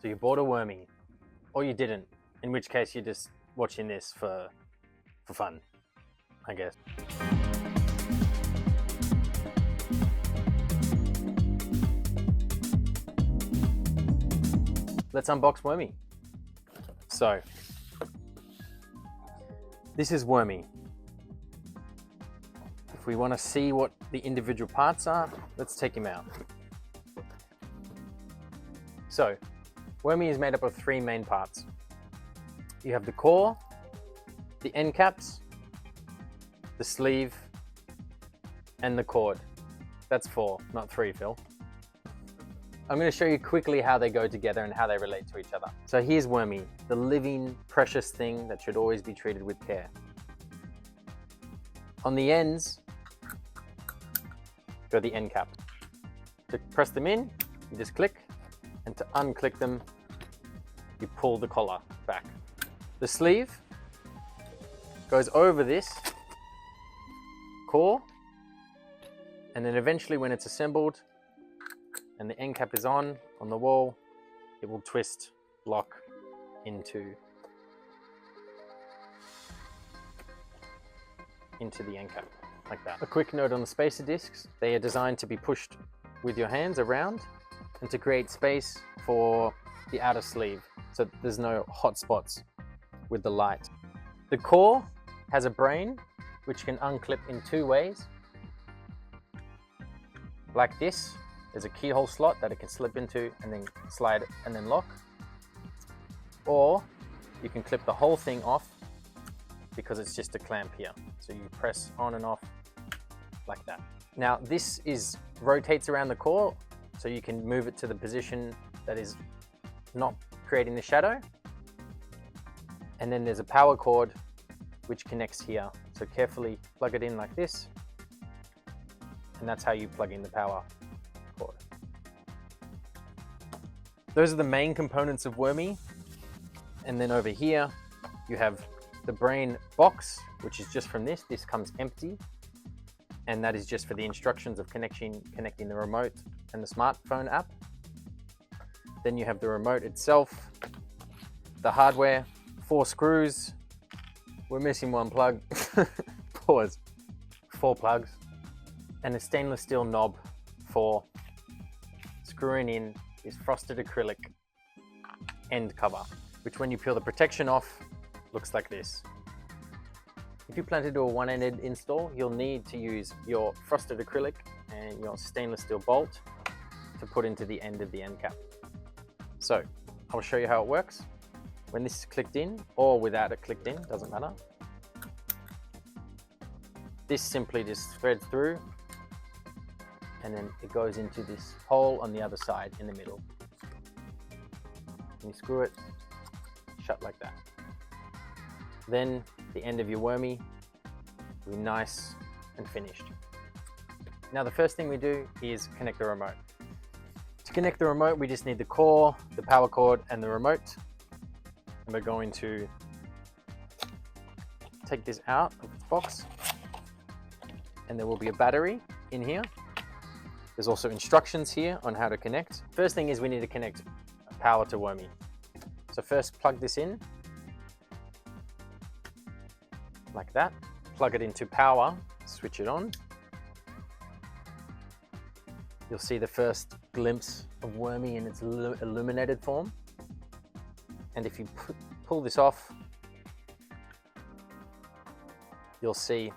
So you bought a Wormie, or you didn't, in which case you're just watching this for fun, I guess. Let's unbox Wormie. So, this is Wormie. If we want to see what the individual parts are, let's take him out. So, Wormie is made up of three main parts. You have the core, the end caps, the sleeve, and the cord. That's four, not three, Phil. I'm going to show you quickly how they go together and how they relate to each other. So here's Wormie, the living, precious thing that should always be treated with care. On the ends, go the end cap. To press them in, you just click, and to unclick them, you pull the collar back. The sleeve goes over this core, and then eventually when it's assembled and the end cap is on the wall, it will twist, lock into the end cap, like that. A quick note on the spacer discs, they are designed to be pushed with your hands around and to create space for the outer sleeve, so there's no hot spots with the light. The core has a brain which can unclip in two ways. Like this, there's a keyhole slot that it can slip into and then slide and then lock. Or you can clip the whole thing off because it's just a clamp here. So you press on and off like that. Now this rotates around the core, so you can move it to the position that is not creating the shadow. And then there's a power cord which connects here. So carefully plug it in like this. And that's how you plug in the power cord. Those are the main components of Wormie. And then over here, you have the brain box, which is just from this. This comes empty. And that is just for the instructions of connecting the remote and the smartphone app. Then you have the remote itself, the hardware, 4 screws. We're missing one plug. Pause. 4 plugs. And a stainless steel knob for screwing in this frosted acrylic end cover, which when you peel the protection off, looks like this. If you plan to do a one-ended install, you'll need to use your frosted acrylic and your stainless steel bolt to put into the end of the end cap. So I'll show you how it works. When this is clicked in, or without it clicked in, doesn't matter. This simply just threads through, and then it goes into this hole on the other side in the middle. And you screw it shut like that. Then the end of your Wormie will be nice and finished. Now the first thing we do is connect the remote. To connect the remote, we just need the core, the power cord, and the remote. And we're going to take this out of its box, and there will be a battery in here. There's also instructions here on how to connect. First thing is we need to connect power to Wormie. So first plug this in, like that. Plug it into power, switch it on. You'll see the first glimpse of Wormie in its illuminated form. And if you pull this off, you'll see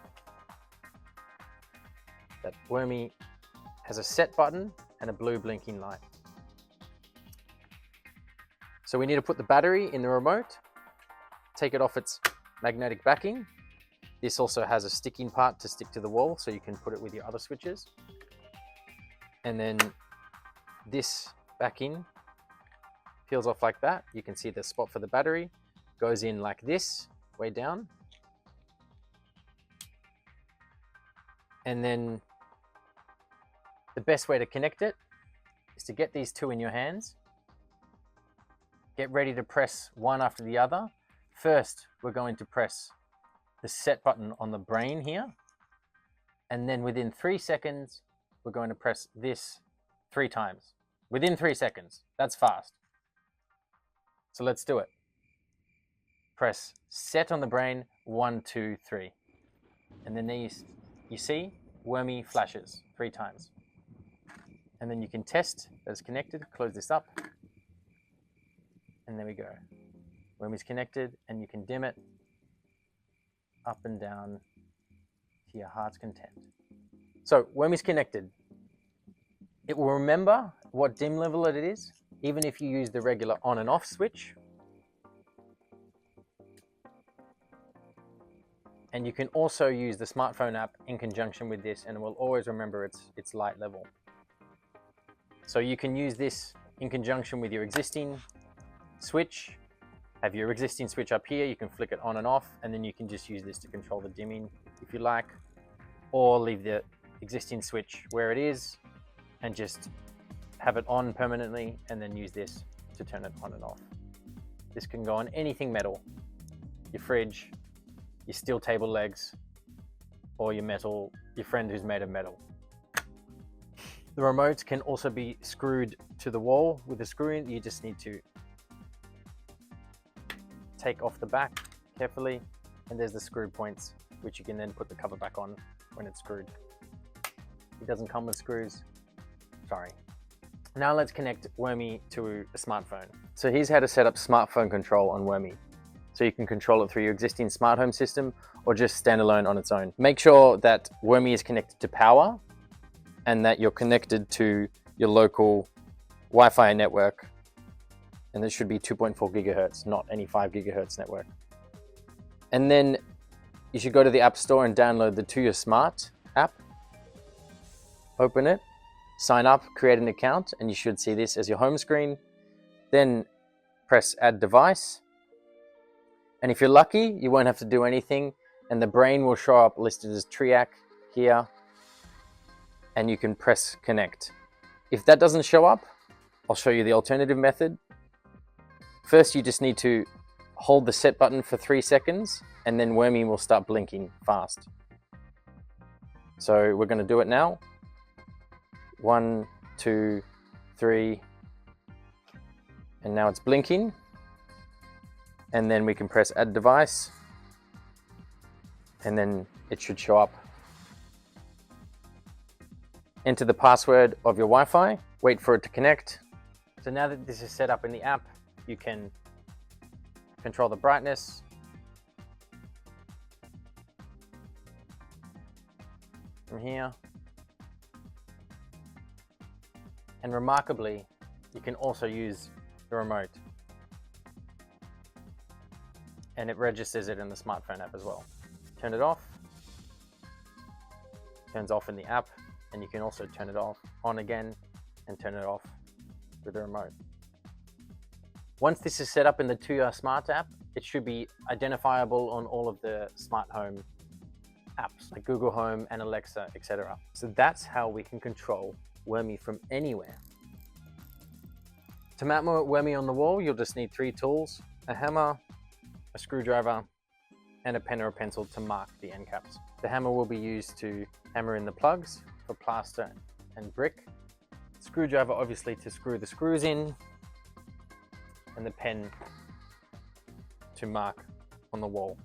that Wormie has a set button and a blue blinking light. So we need to put the battery in the remote, take it off its magnetic backing. This also has a sticking part to stick to the wall, so you can put it with your other switches. And then this backing peels off like that. You can see the spot for the battery goes in like this, way down. And then the best way to connect it is to get these two in your hands. Get ready to press one after the other. First, we're going to press the set button on the brain here. And then within 3 seconds, we're going to press this 3 times. Within 3 seconds, that's fast. So let's do it. Press set on the brain, 1, 2, 3. And then there you see Wormie flashes 3 times. And then you can test that it's connected, close this up. And there we go. Wormie's connected, and you can dim it up and down to your heart's content. So Wormie's connected. It will remember what dim level it is, even if you use the regular on and off switch. And you can also use the smartphone app in conjunction with this, and it will always remember its light level. So you can use this in conjunction with your existing switch. Have your existing switch up here, you can flick it on and off, and then you can just use this to control the dimming if you like, or leave the existing switch where it is and just have it on permanently, and then use this to turn it on and off. This can go on anything metal, your fridge, your steel table legs, or your friend who's made of metal. The remote can also be screwed to the wall with a screw in. You just need to take off the back carefully, and there's the screw points, which you can then put the cover back on when it's screwed. It doesn't come with screws, sorry. Now let's connect Wormie to a smartphone. So here's how to set up smartphone control on Wormie. So you can control it through your existing smart home system or just standalone on its own. Make sure that Wormie is connected to power and that you're connected to your local Wi-Fi network. And this should be 2.4 gigahertz, not any 5 gigahertz network. And then you should go to the App Store and download the To Your Smart app. Open it, sign up, create an account, and you should see this as your home screen. Then press Add Device. And if you're lucky, you won't have to do anything, and the brain will show up listed as Triac here, and you can press Connect. If that doesn't show up, I'll show you the alternative method. First, you just need to hold the set button for 3 seconds, and then Wormie will start blinking fast. So we're going to do it now. 1, 2, 3, and now it's blinking. And then we can press Add Device, and then it should show up. Enter the password of your Wi-Fi, wait for it to connect. So now that this is set up in the app, you can control the brightness, from here. And remarkably, you can also use the remote, and it registers it in the smartphone app as well. Turn it off, turns off in the app, and you can also turn it on again and turn it off with the remote. Once this is set up in the To Your Smart app, it should be identifiable on all of the smart home apps like Google Home and Alexa, etc. So that's how we can control Wormie from anywhere. To mount Wormie on the wall, you'll just need 3 tools: a hammer, a screwdriver, and a pen or a pencil to mark the end caps. The hammer will be used to hammer in the plugs for plaster and brick. Screwdriver obviously to screw the screws in, and the pen to mark on the wall.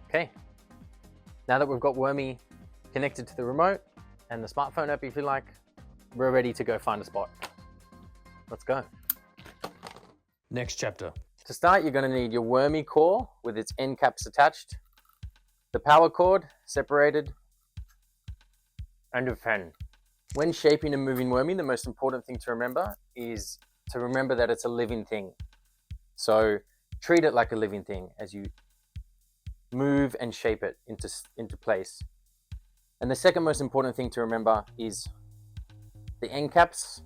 Okay, now that we've got Wormie connected to the remote and the smartphone app, if you like, we're ready to go find a spot. Let's go. Next chapter. To start, you're going to need your Wormie core with its end caps attached, the power cord separated, and a pen. When shaping and moving Wormie, the most important thing to remember is to remember that it's a living thing. So treat it like a living thing as you move and shape it into place. And the second most important thing to remember is the end caps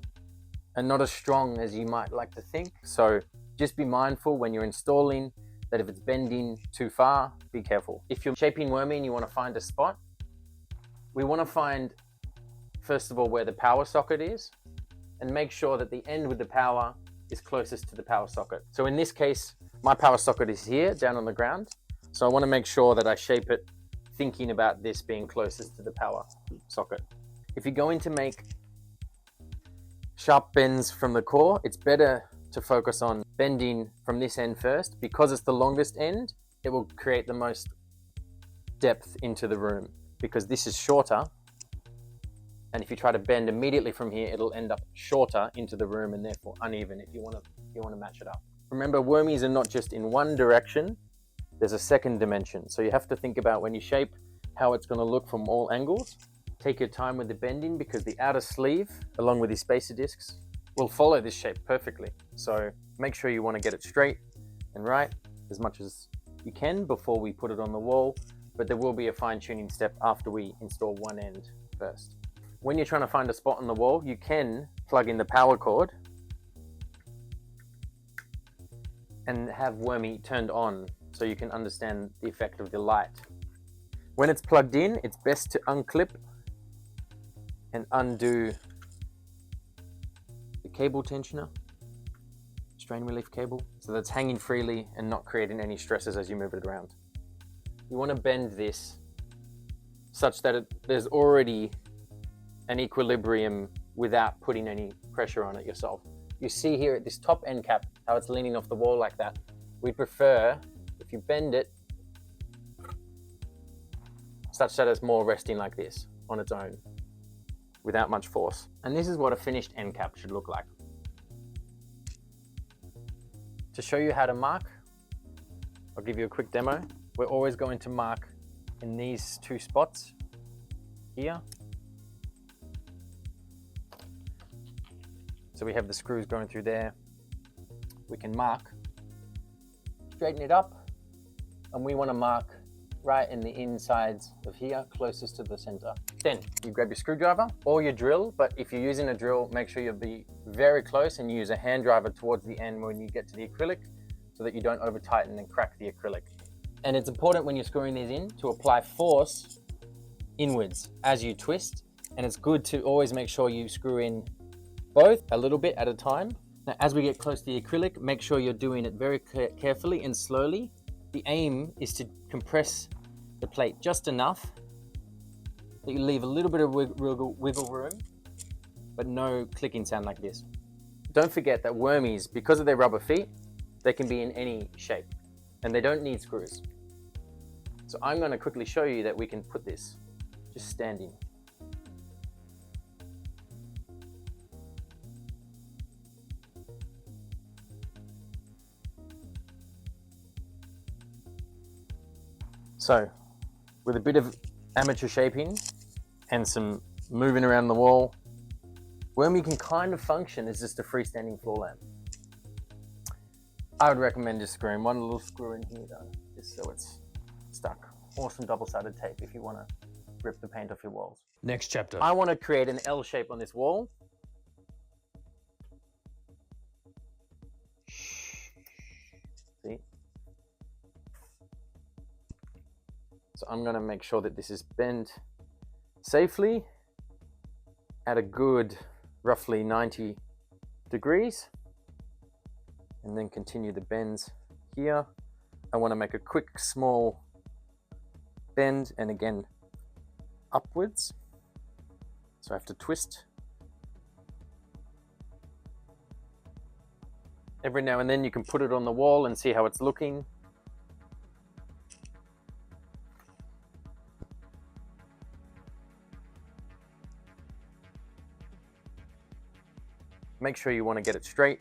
are not as strong as you might like to think. So just be mindful when you're installing that if it's bending too far, be careful. If you're shaping Wormie and you want to find a spot, we want to find, first of all, where the power socket is, and make sure that the end with the power is closest to the power socket. So in this case, my power socket is here, down on the ground. So I want to make sure that I shape it thinking about this being closest to the power socket. If you're going to make sharp bends from the core, it's better to focus on bending from this end first. Because it's the longest end, it will create the most depth into the room, because this is shorter. And if you try to bend immediately from here, it'll end up shorter into the room and therefore uneven if you want to match it up. Remember, wormies are not just in one direction, there's a second dimension. So you have to think about when you shape how it's going to look from all angles. Take your time with the bending, because the outer sleeve, along with these spacer discs, will follow this shape perfectly. So make sure you want to get it straight and right as much as you can before we put it on the wall, but there will be a fine-tuning step after we install one end first. When you're trying to find a spot on the wall, you can plug in the power cord and have Wormie turned on so you can understand the effect of the light. When it's plugged in, it's best to unclip and undo the cable tensioner, strain relief cable, so that it's hanging freely and not creating any stresses as you move it around. You want to bend this such that there's already an equilibrium without putting any pressure on it yourself. You see here at this top end cap how it's leaning off the wall like that. We'd prefer if you bend it such that it's more resting like this on its own without much force. And this is what a finished end cap should look like. To show you how to mark, I'll give you a quick demo. We're always going to mark in these two spots here. So we have the screws going through there. We can mark, straighten it up, and we want to mark right in the insides of here, closest to the center. Then you grab your screwdriver or your drill, but if you're using a drill, make sure you'll be very close and use a hand driver towards the end when you get to the acrylic so that you don't over tighten and crack the acrylic. And it's important when you're screwing these in to apply force inwards as you twist, and it's good to always make sure you screw in both a little bit at a time. Now, as we get close to the acrylic, make sure you're doing it very carefully and slowly. The aim is to compress the plate just enough that you leave a little bit of wiggle room, but no clicking sound like this. Don't forget that wormies, because of their rubber feet, they can be in any shape and they don't need screws. So I'm going to quickly show you that we can put this just standing. So, with a bit of amateur shaping and some moving around the wall, Wormie can kind of function as just a freestanding floor lamp. I would recommend just screwing one little screw in here though, just so it's stuck. Or some double-sided tape if you want to rip the paint off your walls. Next chapter. I want to create an L shape on this wall. See? So I'm going to make sure that this is bent safely at a good roughly 90 degrees, and then continue the bends here. I want to make a quick small bend, and again upwards, so I have to twist every now and then. You can put it on the wall and see how it's looking. Make sure you want to get it straight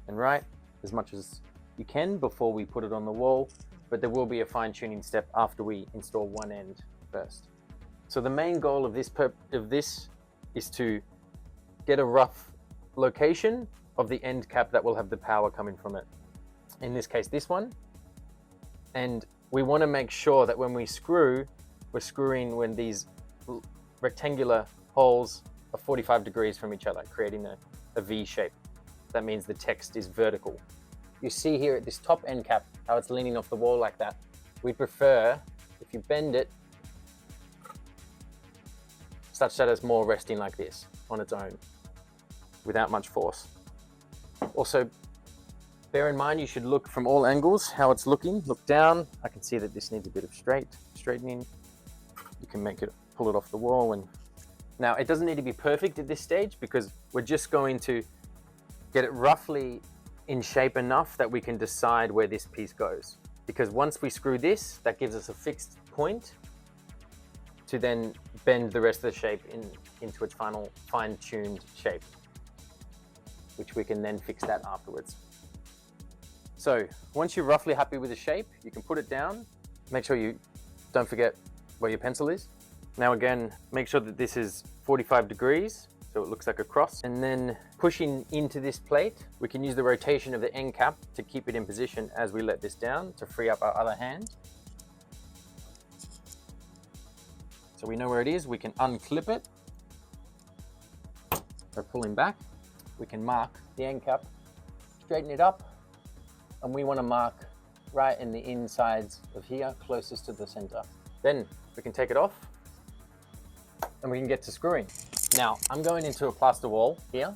and right as much as you can before we put it on the wall, but there will be a fine-tuning step after we install one end first. So the main goal of this is to get a rough location of the end cap that will have the power coming from it. In this case, this one. And we want to make sure that when we screw, we're screwing when these rectangular holes are 45 degrees from each other, creating a V shape. That means the text is vertical. You see here at this top end cap how it's leaning off the wall like that. We prefer if you bend it such that it's more resting like this on its own without much force. Also, bear in mind you should look from all angles how it's looking. Look down. I can see that this needs a bit of straightening. You can pull it off the wall. And now it doesn't need to be perfect at this stage because we're just going to get it roughly in shape enough that we can decide where this piece goes. Because once we screw this, that gives us a fixed point to then bend the rest of the shape into its final fine-tuned shape, which we can then fix that afterwards. So once you're roughly happy with the shape, you can put it down. Make sure you don't forget where your pencil is. Now again, make sure that this is 45 degrees, so it looks like a cross. And then pushing into this plate, we can use the rotation of the end cap to keep it in position as we let this down to free up our other hand. So we know where it is, we can unclip it. By pulling back, we can mark the end cap, straighten it up, and we want to mark right in the insides of here, closest to the center. Then we can take it off and we can get to screwing. Now, I'm going into a plaster wall here.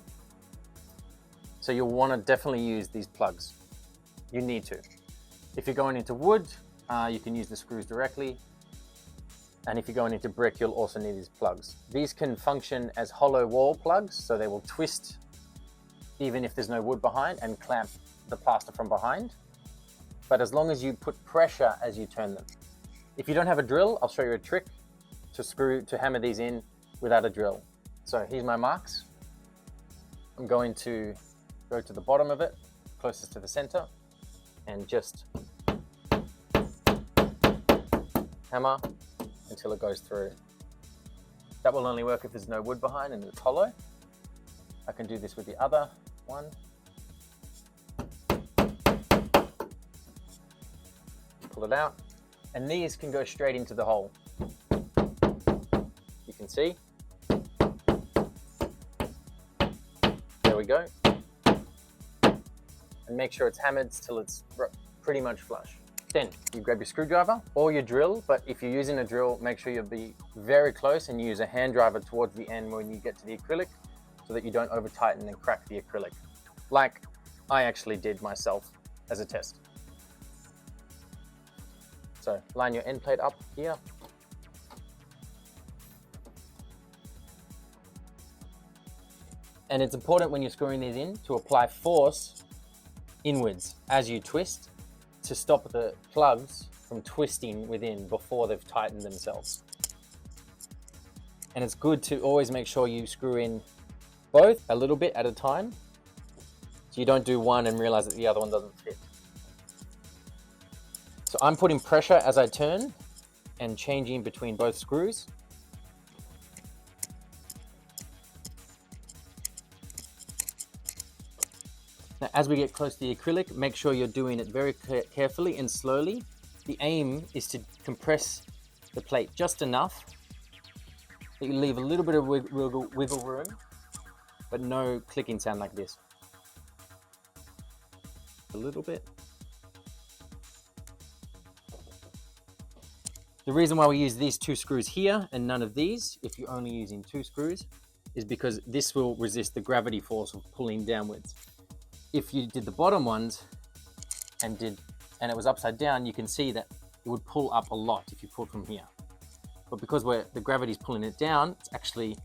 So you'll want to definitely use these plugs. You need to. If you're going into wood, you can use the screws directly. And if you're going into brick, you'll also need these plugs. These can function as hollow wall plugs, so they will twist even if there's no wood behind and clamp the plaster from behind. But as long as you put pressure as you turn them. If you don't have a drill, I'll show you a trick to hammer these in without a drill. So here's my marks. I'm going to go to the bottom of it, closest to the center, and just hammer until it goes through. That will only work if there's no wood behind and it's hollow. I can do this with the other one. Pull it out, and these can go straight into the hole. You can see. There we go. And make sure it's hammered till it's pretty much flush. Then you grab your screwdriver or your drill, but if you're using a drill, make sure you'll be very close and use a hand driver towards the end when you get to the acrylic so that you don't over tighten and crack the acrylic, like I actually did myself as a test. So line your end plate up here. And it's important when you're screwing these in to apply force inwards as you twist to stop the plugs from twisting within before they've tightened themselves. And it's good to always make sure you screw in both a little bit at a time, so you don't do one and realize that the other one doesn't fit. So I'm putting pressure as I turn and changing between both screws. Now, as we get close to the acrylic, make sure you're doing it very carefully and slowly. The aim is to compress the plate just enough that you leave a little bit of wiggle room, but no clicking sound like this. A little bit. The reason why we use these two screws here and none of these, if you're only using two screws, is because this will resist the gravity force of pulling downwards. If you did the bottom ones and it was upside down, you can see that it would pull up a lot if you pulled from here. But because the gravity's pulling it down, it actually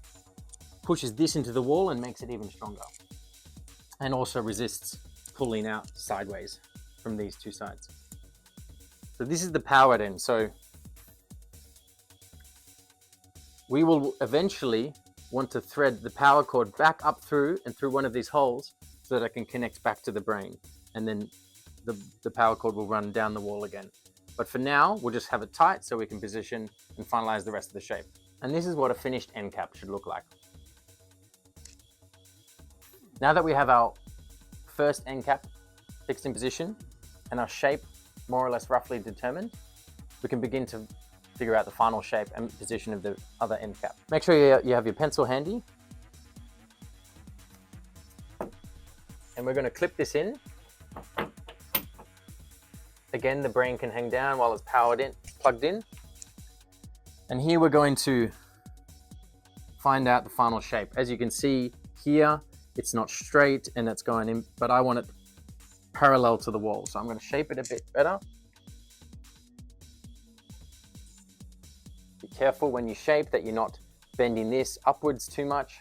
pushes this into the wall and makes it even stronger. And also resists pulling out sideways from these two sides. So this is the powered end. So we will eventually want to thread the power cord back up through and through one of these holes so that I can connect back to the brain. And then the power cord will run down the wall again. But for now, we'll just have it tight so we can position and finalize the rest of the shape. And this is what a finished end cap should look like. Now that we have our first end cap fixed in position and our shape more or less roughly determined, we can begin to figure out the final shape and position of the other end cap. Make sure you have your pencil handy. And we're going to clip this in. Again, the brain can hang down while it's plugged in. And here we're going to find out the final shape. As you can see here, it's not straight and it's going in, but I want it parallel to the wall. So I'm going to shape it a bit better. Be careful when you shape that you're not bending this upwards too much.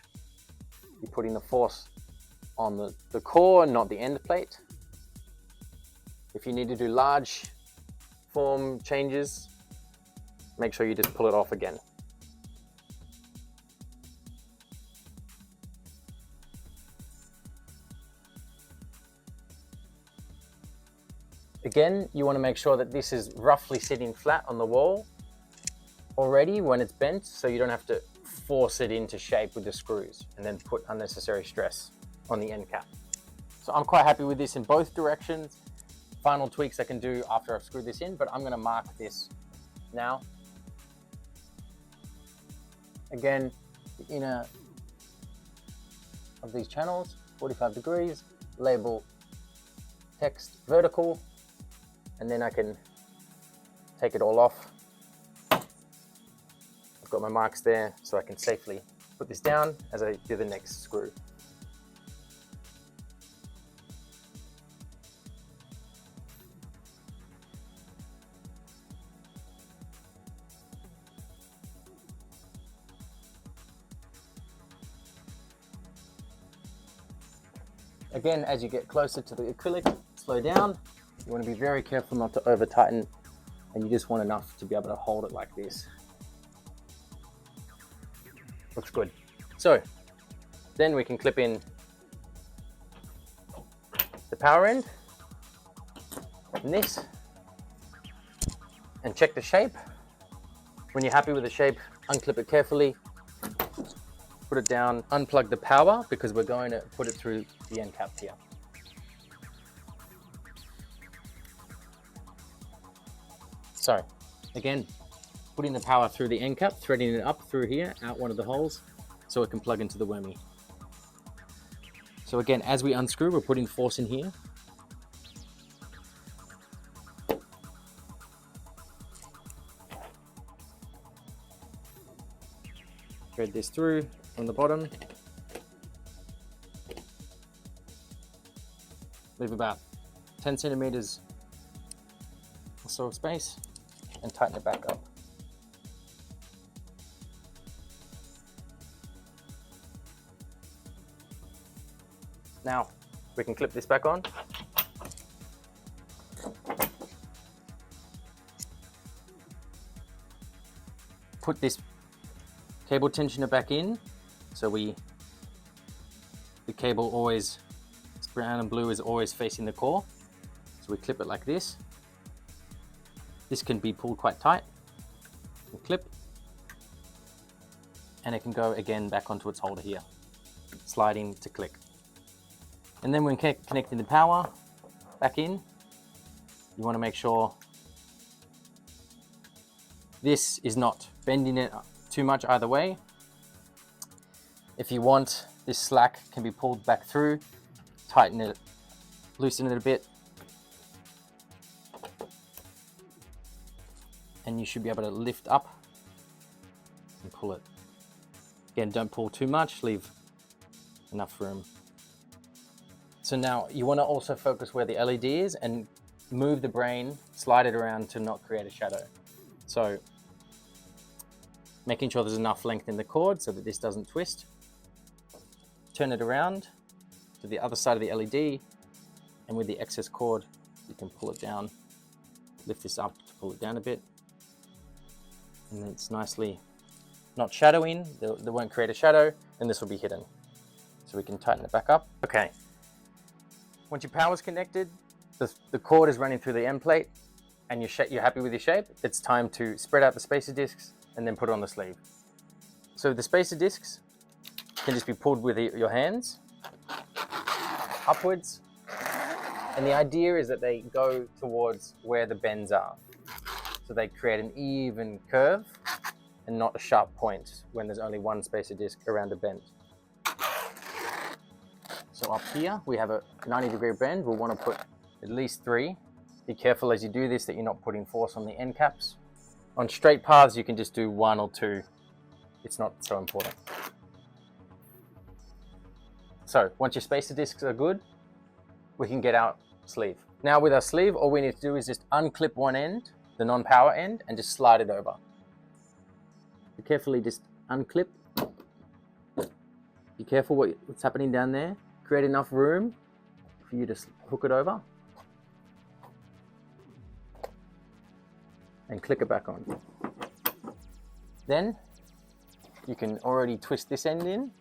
You're putting the force on the core, not the end plate. If you need to do large form changes, make sure you just pull it off again. Again, you want to make sure that this is roughly sitting flat on the wall already when it's bent, so you don't have to force it into shape with the screws and then put unnecessary stress on the end cap. So I'm quite happy with this in both directions. Final tweaks I can do after I've screwed this in, but I'm going to mark this now. Again, the inner of these channels, 45 degrees, label text vertical, and then I can take it all off. I've got my marks there, so I can safely put this down as I do the next screw. Again, as you get closer to the acrylic, slow down. You want to be very careful not to over tighten, and you just want enough to be able to hold it like this. Looks good. So then we can clip in the power end and this, and check the shape. When you're happy with the shape, unclip it carefully, put it down, unplug the power because we're going to put it through the end cap here. So again, putting the power through the end cap, threading it up through here, out one of the holes, so it can plug into the Wormie. So again, as we unscrew, we're putting force in here. Thread this through from the bottom. Leave about 10 centimeters or so of space and tighten it back up. Now we can clip this back on. Put this cable tensioner back in, so the cable always, it's brown and blue, is always facing the core. So we clip it like this. This can be pulled quite tight. And clip, and it can go again back onto its holder here, sliding to click. And then when connecting the power back in, you want to make sure this is not bending it too much either way. If you want, this slack can be pulled back through, tighten it, loosen it a bit, and you should be able to lift up and pull it. Again, don't pull too much, leave enough room. So now you want to also focus where the LED is and move the brain, slide it around to not create a shadow. So making sure there's enough length in the cord so that this doesn't twist. Turn it around to the other side of the LED, and with the excess cord, you can pull it down. Lift this up to pull it down a bit. And then it's nicely not shadowing, they won't create a shadow, and this will be hidden. So we can tighten it back up. Okay. Once your power's connected, the cord is running through the end plate, and you're happy with your shape, it's time to spread out the spacer discs and then put it on the sleeve. So the spacer discs can just be pulled with your hands upwards, and the idea is that they go towards where the bends are. So they create an even curve and not a sharp point when there's only one spacer disc around a bend. So up here, we have a 90-degree bend. We'll want to put at least 3. Be careful as you do this that you're not putting force on the end caps. On straight paths, you can just do 1 or 2. It's not so important. So once your spacer discs are good, we can get our sleeve. Now with our sleeve, all we need to do is just unclip one end, the non-power end, and just slide it over. So carefully just unclip. Be careful what's happening down there. Create enough room for you to hook it over. and click it back on. Then you can already twist this end in,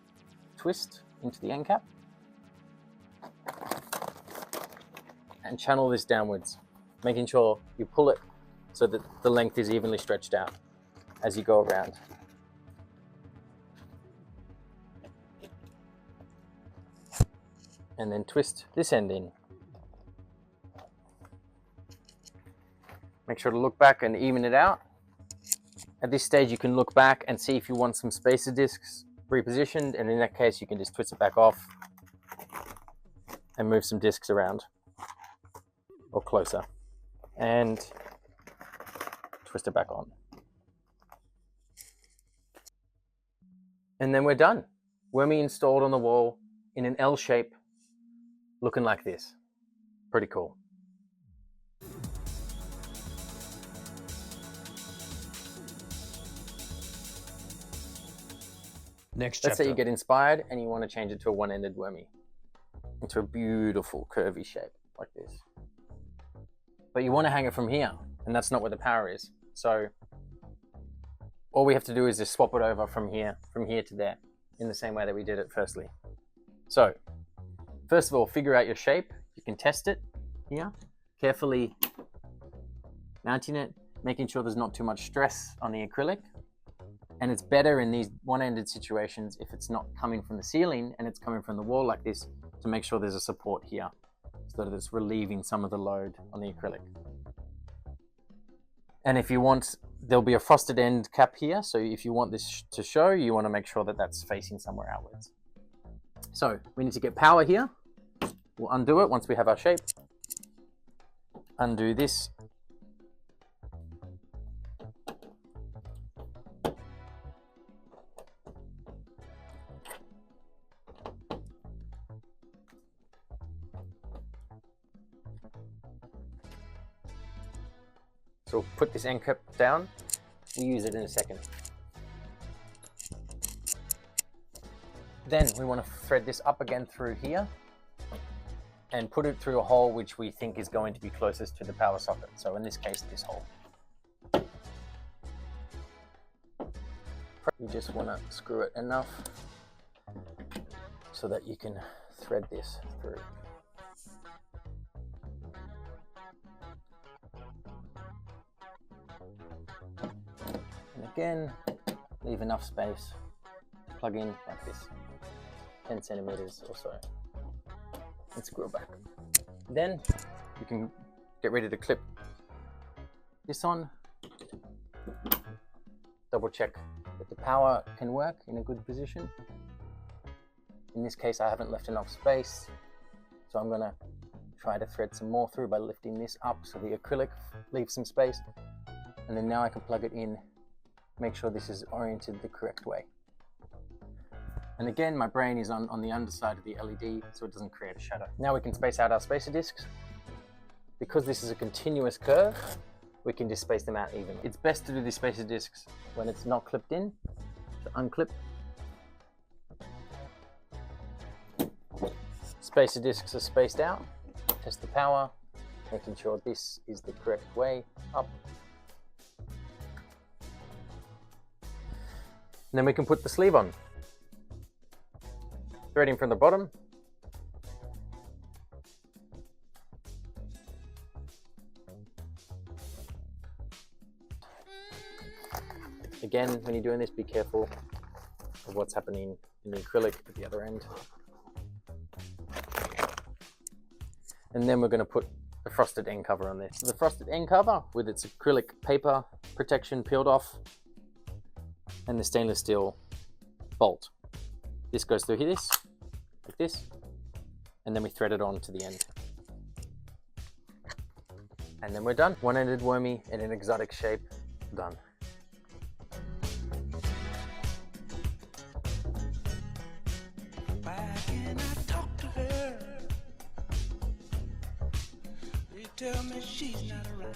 twist into the end cap, and channel this downwards, making sure you pull it so that the length is evenly stretched out as you go around. And then twist this end in. Make sure to look back and even it out. At this stage, you can look back and see if you want some spacer discs repositioned, and in that case, you can just twist it back off and move some discs around or closer and twist it back on. And then we're done. Wormie installed on the wall in an L shape, looking like this. Pretty cool. Next Let's say chapter. you get inspired and you want to change it to a one-ended Wormie into a beautiful curvy shape like this. But you want to hang it from here, and that's not where the power is. So all we have to do is just swap it over from here to there in the same way that we did it firstly. So first of all, figure out your shape. You can test it here, carefully mounting it, making sure there's not too much stress on the acrylic. And it's better in these one-ended situations if it's not coming from the ceiling and it's coming from the wall like this, to make sure there's a support here so that it's relieving some of the load on the acrylic. And if you want, there'll be a frosted end cap here. So if you want this to show, you want to make sure that that's facing somewhere outwards. So we need to get power here. We'll undo it once we have our shape. Undo this. So we'll put this end cap down. We'll use it in a second. Then we want to thread this up again through here and put it through a hole which we think is going to be closest to the power socket. So in this case, this hole. You just want to screw it enough so that you can thread this through. And again, leave enough space to plug in like this, 10 centimeters or so, and screw it back. Then you can get ready to clip this on. Double check that the power can work in a good position. In this case, I haven't left enough space, so I'm gonna try to thread some more through by lifting this up so the acrylic leaves some space. And then now I can plug it in, make sure this is oriented the correct way. And again, my brain is on the underside of the LED, so it doesn't create a shadow. Now we can space out our spacer discs. Because this is a continuous curve, we can just space them out evenly. It's best to do the spacer discs when it's not clipped in, to unclip. Spacer discs are spaced out. Test the power, making sure this is the correct way up. And then we can put the sleeve on. Threading from the bottom. Again, when you're doing this, be careful of what's happening in the acrylic at the other end. And then we're going to put the frosted end cover on this. So the frosted end cover with its acrylic paper protection peeled off, and the stainless steel bolt. This goes through this, like this, and then we thread it on to the end. And then we're done. One-ended Wormie in an exotic shape, done. Why can't I talk to her? You tell me she's not around.